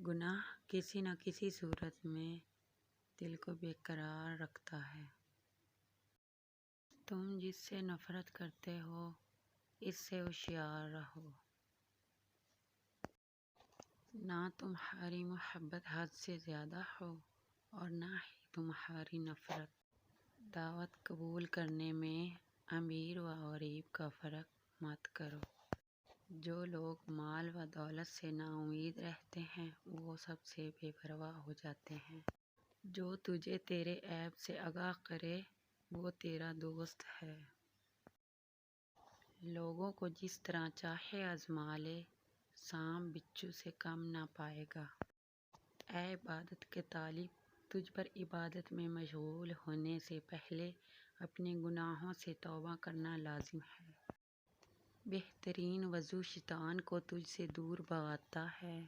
گناہ کسی نہ کسی صورت میں دل کو بے قرار رکھتا ہے۔ تم جس سے نفرت کرتے ہو اس سے ہوشیار رہو۔ نہ تمہاری محبت حد سے زیادہ ہو اور نہ ہی تمہاری نفرت۔ دعوت قبول کرنے میں امیر و غریب کا فرق مت کرو۔ جو لوگ مال و دولت سے نا امید رہتے ہیں وہ سب سے بے پرواہ ہو جاتے ہیں۔ جو تجھے تیرے عیب سے آگاہ کرے وہ تیرا دوست ہے۔ لوگوں کو جس طرح چاہے آزما لے، سانپ بچھو سے کم نہ پائے گا۔ اے عبادت کے طالب، تجھ پر عبادت میں مشغول ہونے سے پہلے اپنے گناہوں سے توبہ کرنا لازم ہے۔ بہترین وضو شیطان کو تجھ سے دور بھگاتا ہے۔